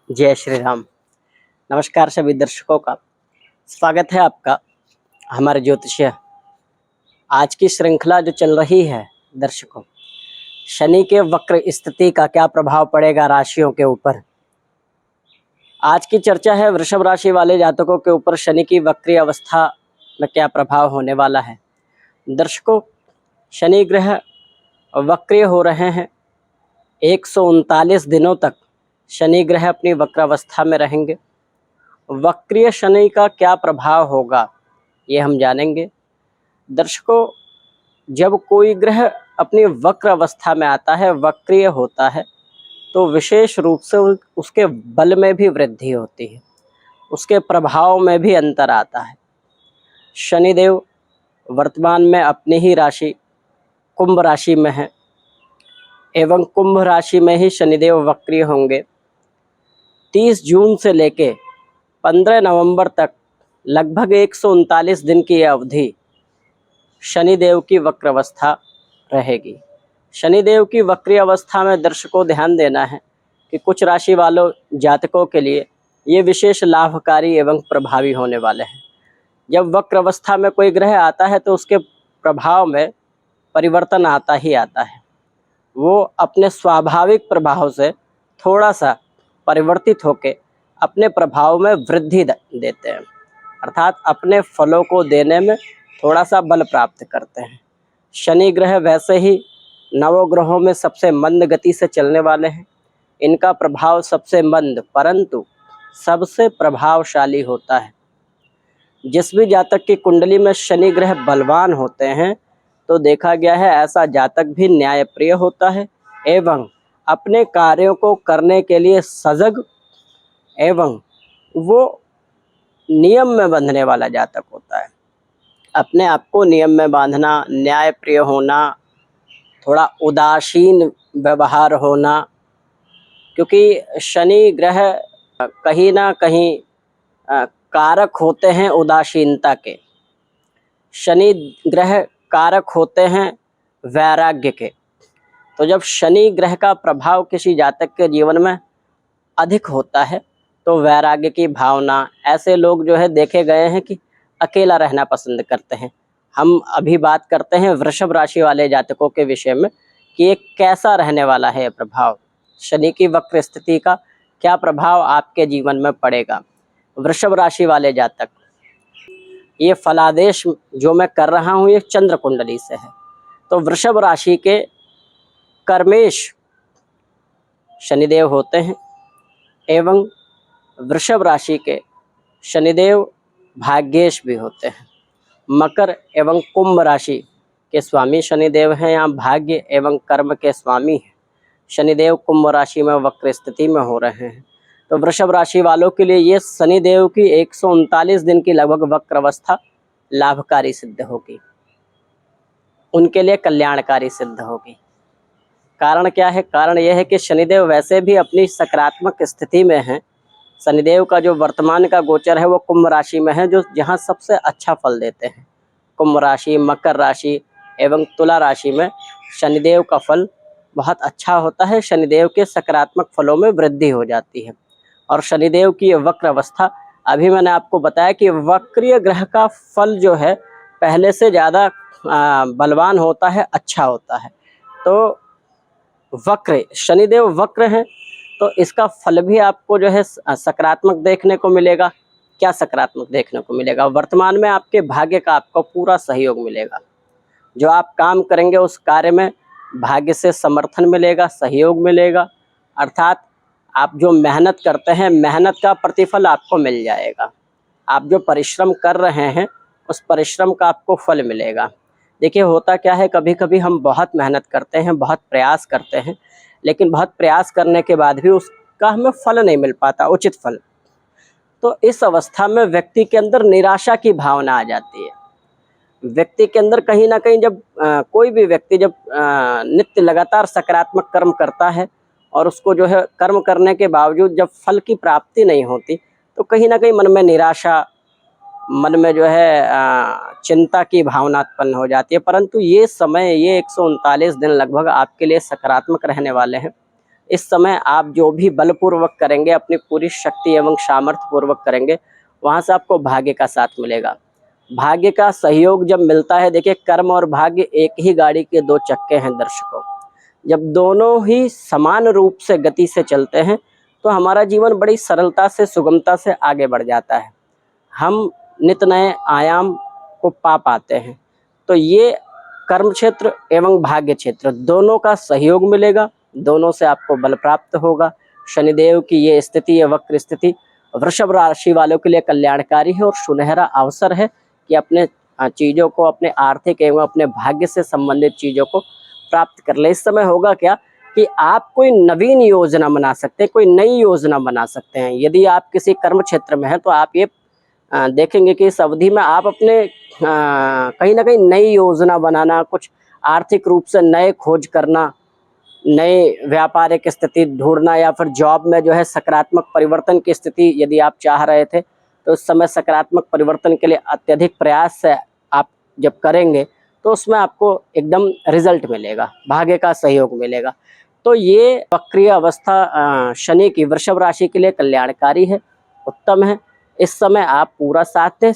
जय श्री राम। नमस्कार सभी दर्शकों का स्वागत है आपका हमारे ज्योतिषीय आज की श्रृंखला जो चल रही है। दर्शकों, शनि के वक्र स्थिति का क्या प्रभाव पड़ेगा राशियों के ऊपर। आज की चर्चा है वृषभ राशि वाले जातकों के ऊपर शनि की वक्री अवस्था में क्या प्रभाव होने वाला है। दर्शकों, शनि ग्रह वक्रिय हो रहे हैं। 139 दिनों तक शनि ग्रह अपनी वक्रावस्था में रहेंगे। वक्रीय शनि का क्या प्रभाव होगा ये हम जानेंगे। दर्शकों, जब कोई ग्रह अपनी वक्र अवस्था में आता है, वक्रीय होता है, तो विशेष रूप से उसके बल में भी वृद्धि होती है, उसके प्रभाव में भी अंतर आता है। शनिदेव वर्तमान में अपनी ही राशि कुंभ राशि में है एवं कुंभ राशि में ही शनिदेव वक्रीय होंगे। 30 जून से लेके 15 नवंबर तक लगभग 139 दिन की अवधि शनिदेव की वक्रावस्था रहेगी। शनिदेव की वक्री अवस्था में दर्शकों ध्यान देना है कि कुछ राशि वालों जातकों के लिए ये विशेष लाभकारी एवं प्रभावी होने वाले हैं। जब वक्र अवस्था में कोई ग्रह आता है तो उसके प्रभाव में परिवर्तन आता ही आता है। वो अपने स्वाभाविक प्रभाव से थोड़ा सा परिवर्तित होकर अपने प्रभाव में वृद्धि देते हैं, अर्थात अपने फलों को देने में थोड़ा सा बल प्राप्त करते हैं। शनि ग्रह वैसे ही नवग्रहों में सबसे मंद गति से चलने वाले हैं। इनका प्रभाव सबसे मंद परंतु सबसे प्रभावशाली होता है। जिस भी जातक की कुंडली में शनि ग्रह बलवान होते हैं तो देखा गया है ऐसा जातक भी न्यायप्रिय होता है एवं अपने कार्यों को करने के लिए सजग एवं वो नियम में बंधने वाला जातक होता है। अपने आप को नियम में बांधना, न्यायप्रिय होना, थोड़ा उदासीन व्यवहार होना, क्योंकि शनि ग्रह कहीं ना कहीं कारक होते हैं उदासीनता के। शनि ग्रह कारक होते हैं वैराग्य के। तो जब शनि ग्रह का प्रभाव किसी जातक के जीवन में अधिक होता है तो वैराग्य की भावना, ऐसे लोग जो है देखे गए हैं कि अकेला रहना पसंद करते हैं। हम अभी बात करते हैं वृषभ राशि वाले जातकों के विषय में कि ये कैसा रहने वाला है प्रभाव। शनि की वक्र स्थिति का क्या प्रभाव आपके जीवन में पड़ेगा। वृषभ राशि वाले जातक, ये फलादेश जो मैं कर रहा हूँ ये चंद्र कुंडली से है। तो वृषभ राशि के कर्मेश शनिदेव होते हैं एवं वृषभ राशि के शनिदेव भाग्येश भी होते हैं। मकर एवं कुंभ राशि के स्वामी शनिदेव हैं, यहाँ भाग्य एवं कर्म के स्वामी हैं। शनिदेव कुंभ राशि में वक्र स्थिति में हो रहे हैं। तो वृषभ राशि वालों के लिए ये शनिदेव की 139 दिन की लगभग वक्र अवस्था लाभकारी सिद्ध होगी, उनके लिए कल्याणकारी सिद्ध होगी। कारण क्या है? कारण यह है कि शनिदेव वैसे भी अपनी सकारात्मक स्थिति में हैं। शनिदेव का जो वर्तमान का गोचर है वो कुंभ राशि में है, जो जहाँ सबसे अच्छा फल देते हैं। कुंभ राशि, मकर राशि एवं तुला राशि में शनिदेव का फल बहुत अच्छा होता है। शनिदेव के सकारात्मक फलों में वृद्धि हो जाती है। और शनिदेव की वक्र अवस्था, अभी मैंने आपको बताया कि वक्रीय ग्रह का फल जो है पहले से ज़्यादा बलवान होता है, अच्छा होता है। तो वक्र शनिदेव वक्र हैं तो इसका फल भी आपको जो है सकारात्मक देखने को मिलेगा। क्या सकारात्मक देखने को मिलेगा? वर्तमान में आपके भाग्य का आपको पूरा सहयोग मिलेगा। जो आप काम करेंगे उस कार्य में भाग्य से समर्थन मिलेगा, सहयोग मिलेगा। अर्थात आप जो मेहनत करते हैं, मेहनत का प्रतिफल आपको मिल जाएगा। आप जो परिश्रम कर रहे हैं उस परिश्रम का आपको फल मिलेगा। देखिए होता क्या है, कभी कभी हम बहुत मेहनत करते हैं, बहुत प्रयास करते हैं, लेकिन बहुत प्रयास करने के बाद भी उसका हमें फल नहीं मिल पाता, उचित फल। तो इस अवस्था में व्यक्ति के अंदर निराशा की भावना आ जाती है। व्यक्ति के अंदर कहीं ना कहीं जब कोई भी व्यक्ति जब नित्य लगातार सकारात्मक कर्म करता है और उसको जो है कर्म करने के बावजूद जब फल की प्राप्ति नहीं होती तो कहीं ना कहीं मन में निराशा, मन में जो है चिंता की भावना उत्पन्न हो जाती है। परंतु ये समय, ये 139 दिन लगभग आपके लिए सकारात्मक रहने वाले हैं। इस समय आप जो भी बलपूर्वक करेंगे, अपनी पूरी शक्ति एवं सामर्थ्य पूर्वक करेंगे, वहाँ से आपको भाग्य का साथ मिलेगा। भाग्य का सहयोग जब मिलता है, देखिए कर्म और भाग्य एक ही गाड़ी के दो चक्के हैं दर्शकों। जब दोनों ही समान रूप से गति से चलते हैं तो हमारा जीवन बड़ी सरलता से, सुगमता से आगे बढ़ जाता है। हम नित नए आयाम को पा पाते हैं। तो ये कर्म क्षेत्र एवं भाग्य क्षेत्र दोनों का सहयोग मिलेगा, दोनों से आपको बल प्राप्त होगा। शनिदेव की ये स्थिति, ये वक्र स्थिति वृषभ राशि वालों के लिए कल्याणकारी है और सुनहरा अवसर है कि अपने चीज़ों को, अपने आर्थिक एवं अपने भाग्य से संबंधित चीज़ों को प्राप्त कर ले। इस समय होगा क्या कि आप कोई नवीन योजना बना सकते हैं, कोई नई योजना बना सकते हैं। यदि आप किसी कर्म क्षेत्र में हैं तो आप ये देखेंगे कि इस अवधि में आप अपने कहीं ना कहीं नई योजना बनाना, कुछ आर्थिक रूप से नए खोज करना, नए व्यापारिक स्थिति ढूंढना, या फिर जॉब में जो है सकारात्मक परिवर्तन की स्थिति यदि आप चाह रहे थे तो उस समय सकारात्मक परिवर्तन के लिए अत्यधिक प्रयास से आप जब करेंगे तो उसमें आपको एकदम रिजल्ट मिलेगा, भाग्य का सहयोग मिलेगा। तो ये वक्रीय अवस्था शनि की वृषभ राशि के लिए कल्याणकारी है, उत्तम है। इस समय आप पूरा साथ दें।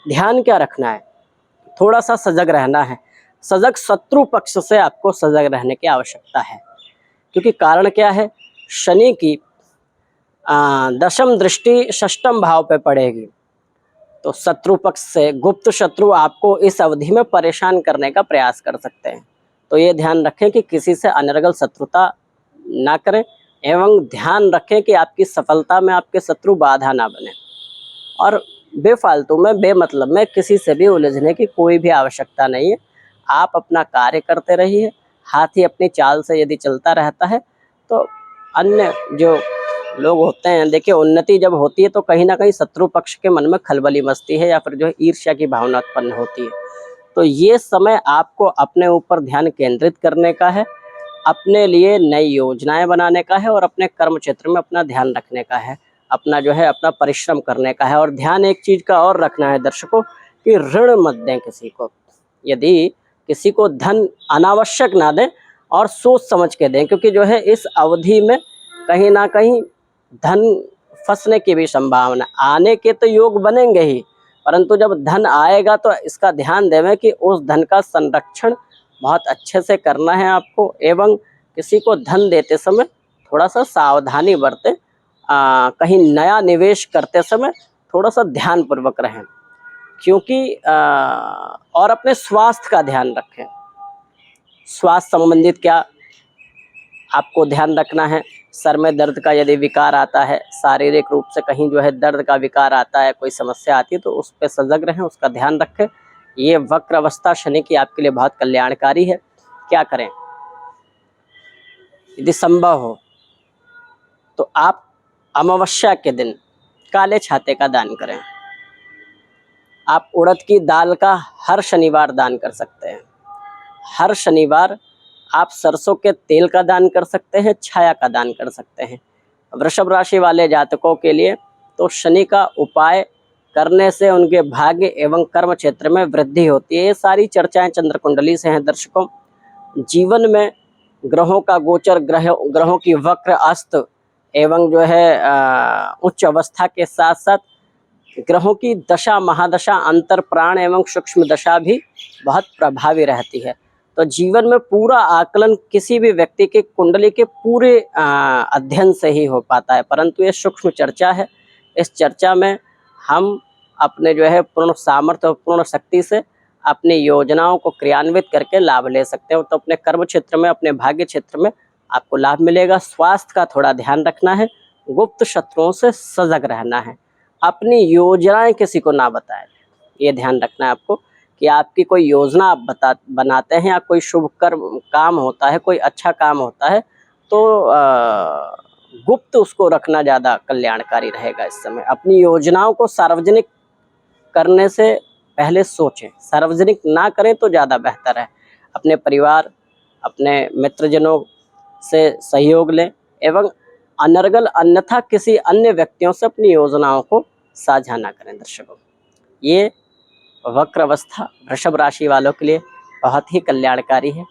ध्यान क्या रखना है, थोड़ा सा सजग रहना है। सजग, शत्रु पक्ष से आपको सजग रहने की आवश्यकता है, क्योंकि कारण क्या है, शनि की दशम दृष्टि षष्ठम भाव पे पड़ेगी। तो शत्रु पक्ष से गुप्त शत्रु आपको इस अवधि में परेशान करने का प्रयास कर सकते हैं। तो ये ध्यान रखें कि किसी से अनर्गल शत्रुता ना करें, एवं ध्यान रखें कि आपकी सफलता में आपके शत्रु बाधा ना बने। और बेफालतू में, बेमतलब में किसी से भी उलझने की कोई भी आवश्यकता नहीं है। आप अपना कार्य करते रहिए। हाथी अपनी चाल से यदि चलता रहता है तो अन्य जो लोग होते हैं, देखिए उन्नति जब होती है तो कहीं ना कहीं शत्रु पक्ष के मन में खलबली मचती है, या फिर जो है ईर्ष्या की भावना उत्पन्न होती है। तो ये समय आपको अपने ऊपर ध्यान केंद्रित करने का है, अपने लिए नई योजनाएं बनाने का है और अपने कर्म क्षेत्र में अपना ध्यान रखने का है, अपना जो है अपना परिश्रम करने का है। और ध्यान एक चीज़ का और रखना है दर्शकों कि ऋण मत दें किसी को। यदि किसी को धन अनावश्यक ना दें और सोच समझ के दें, क्योंकि जो है इस अवधि में कहीं ना कहीं धन फंसने की भी संभावना, आने के तो योग बनेंगे ही, परंतु जब धन आएगा तो इसका ध्यान देवें कि उस धन का संरक्षण बहुत अच्छे से करना है आपको। एवं किसी को धन देते समय थोड़ा सा सावधानी बरतें, कहीं नया निवेश करते समय थोड़ा सा ध्यानपूर्वक रहें, क्योंकि और अपने स्वास्थ्य का ध्यान रखें। स्वास्थ्य संबंधित क्या आपको ध्यान रखना है, सर में दर्द का यदि विकार आता है, शारीरिक रूप से कहीं जो है दर्द का विकार आता है, कोई समस्या आती है, तो उस पर सजग रहें, उसका ध्यान रखें। ये वक्र अवस्था शनि की आपके लिए बहुत कल्याणकारी है। क्या करें, यदि संभव हो तो आप अमावस्या के दिन काले छाते का दान करें। आप उड़द की दाल का हर शनिवार दान कर सकते हैं। हर शनिवार आप सरसों के तेल का दान कर सकते हैं, छाया का दान कर सकते हैं। वृषभ राशि वाले जातकों के लिए तो शनि का उपाय करने से उनके भाग्य एवं कर्म क्षेत्र में वृद्धि होती है। ये सारी चर्चाएं चंद्र कुंडली से हैं दर्शकों। जीवन में ग्रहों का गोचर, ग्रहों की वक्र, अस्त एवं जो है उच्च अवस्था के साथ साथ ग्रहों की दशा, महादशा, अंतर प्राण एवं सूक्ष्म दशा भी बहुत प्रभावी रहती है। तो जीवन में पूरा आकलन किसी भी व्यक्ति के कुंडली के पूरे अध्ययन से ही हो पाता है, परंतु ये सूक्ष्म चर्चा है। इस चर्चा में हम अपने जो है पूर्ण सामर्थ्य और पूर्ण शक्ति से अपनी योजनाओं को क्रियान्वित करके लाभ ले सकते हो। तो अपने कर्म क्षेत्र में, अपने भाग्य क्षेत्र में आपको लाभ मिलेगा। स्वास्थ्य का थोड़ा ध्यान रखना है, गुप्त शत्रुओं से सजग रहना है, अपनी योजनाएं किसी को ना बताएं। ये ध्यान रखना है आपको कि आपकी कोई योजना आप बनाते हैं, या कोई शुभ कर्म काम होता है, कोई अच्छा काम होता है, तो गुप्त उसको रखना ज़्यादा कल्याणकारी रहेगा। इस समय अपनी योजनाओं को सार्वजनिक करने से पहले सोचें, सार्वजनिक ना करें तो ज़्यादा बेहतर है। अपने परिवार, अपने मित्रजनों से सहयोग लें, एवं अनर्गल अन्यथा किसी अन्य व्यक्तियों से अपनी योजनाओं को साझा ना करें। दर्शकों, ये वक्र अवस्था वृषभ राशि वालों के लिए बहुत ही कल्याणकारी है,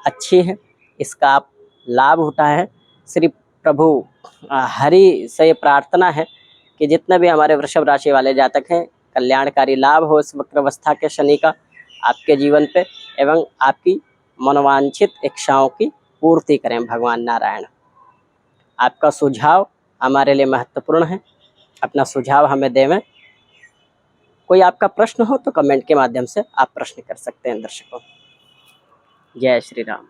अच्छी है। इसका आप लाभ उठाएं, श्री प्रभु हरि से ये प्रार्थना है कि जितने भी हमारे वृषभ राशि वाले जातक हैं, कल्याणकारी लाभ हो इस वक्रावस्था के शनि का आपके जीवन पे, एवं आपकी मनोवांछित इच्छाओं की पूर्ति करें भगवान नारायण। आपका सुझाव हमारे लिए महत्वपूर्ण है, अपना सुझाव हमें देवें। कोई आपका प्रश्न हो तो कमेंट के माध्यम से आप प्रश्न कर सकते हैं दर्शकों। जय श्री राम।